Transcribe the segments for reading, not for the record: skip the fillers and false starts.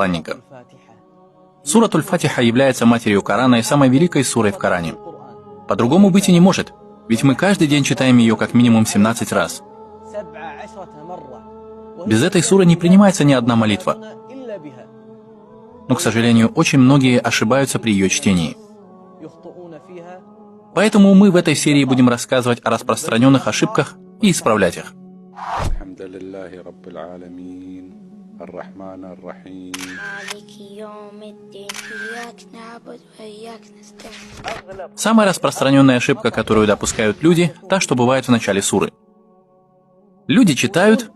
посланника. Сура Аль-Фатиха является матерью Корана и самой великой сурой в Коране. По-другому быть и не может, ведь мы каждый день читаем ее как минимум 17 раз. Без этой суры не принимается ни одна молитва. Но, к сожалению, очень многие ошибаются при ее чтении. Поэтому мы в этой серии будем рассказывать о распространенных ошибках и исправлять их. Самая распространенная ошибка, которую допускают люди, та, что бывает в начале суры. Люди читают,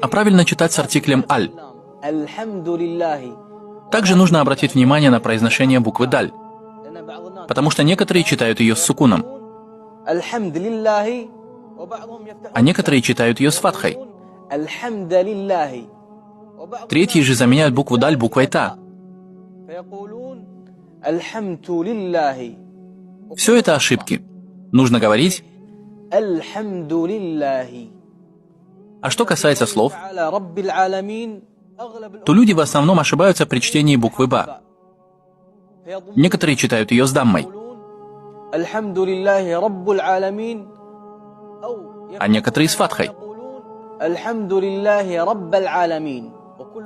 а правильно читать с артиклем «аль». Также нужно обратить внимание на произношение буквы «даль», потому что некоторые читают ее с сукуном, а некоторые читают ее с фатхой. Третьи же заменяют букву «даль» буквой «та». Все это ошибки. Нужно говорить. А что касается слов, то люди в основном ошибаются при чтении буквы «ба». Некоторые читают ее с даммой, а некоторые с фатхой.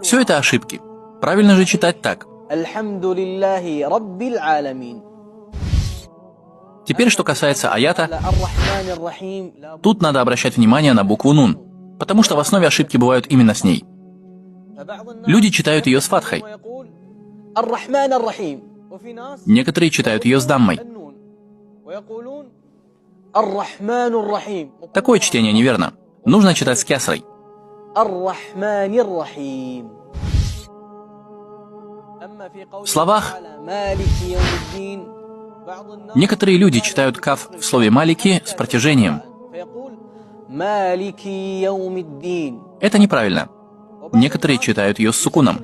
Все это ошибки. Правильно же читать так. Теперь, что касается аята, тут надо обращать внимание на букву «нун», потому что в основе ошибки бывают именно с ней. Люди читают ее с фатхой. Некоторые читают ее с даммой. Такое чтение неверно. Нужно читать с кясрой. В словах некоторые люди читают каф в слове «малики» с протяжением. Это неправильно. Некоторые читают ее с сукуном.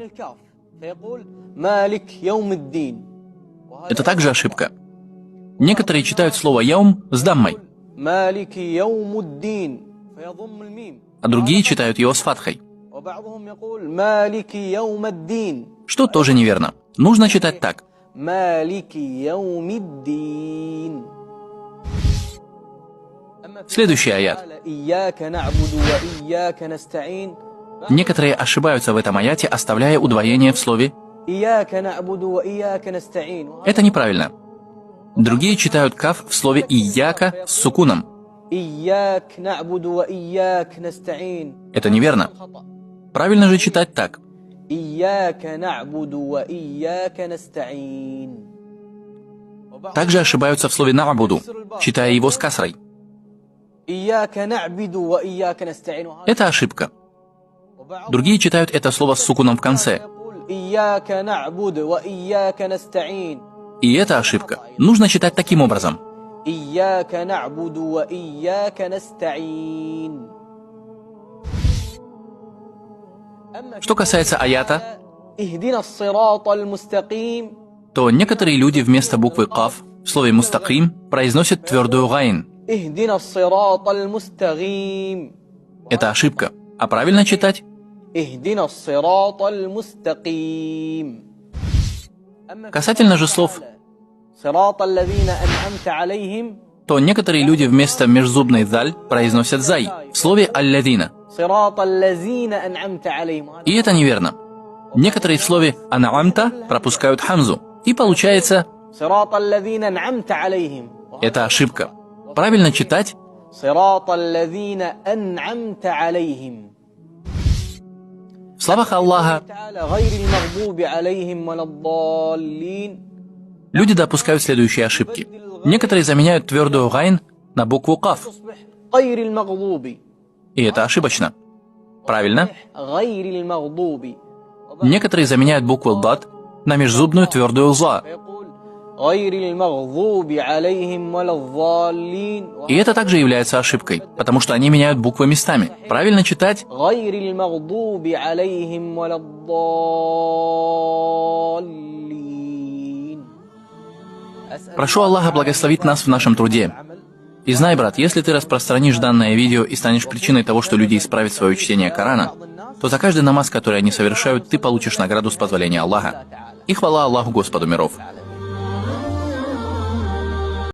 Это также ошибка. Некоторые читают слово «яум» с даммой, а другие читают его с фатхой, что тоже неверно. Нужно читать так. Следующий аят. Некоторые ошибаются в этом аяте, оставляя удвоение в слове. Это неправильно. Другие читают каф в слове «ияка» с сукуном. Это неверно. Правильно же читать так. Также ошибаются в слове «на'буду», читая его с касрой. Это ошибка. Другие читают это слово с сукуном в конце. И это ошибка. Нужно читать таким образом. Что касается аята, то некоторые люди вместо буквы «каф» в слове «мустаким» произносят твердую «гайн». Это ошибка. А правильно читать? Касательно же слов, то некоторые люди вместо межзубной «даль» произносят «зай» в слове «аллядина». И это неверно. Некоторые в слове «ан'амта» пропускают хамзу. И получается, это ошибка. Правильно читать в словах Аллаха люди допускают следующие ошибки. Некоторые заменяют твердую «гайн» на букву «каф». И это ошибочно. Правильно? Некоторые заменяют букву «дад» на межзубную твердую «за». И это также является ошибкой, потому что они меняют буквы местами. Правильно читать? Прошу Аллаха благословить нас в нашем труде. И знай, брат, если ты распространишь данное видео и станешь причиной того, что люди исправят свое чтение Корана, то за каждый намаз, который они совершают, ты получишь награду с позволения Аллаха. И хвала Аллаху, Господу миров.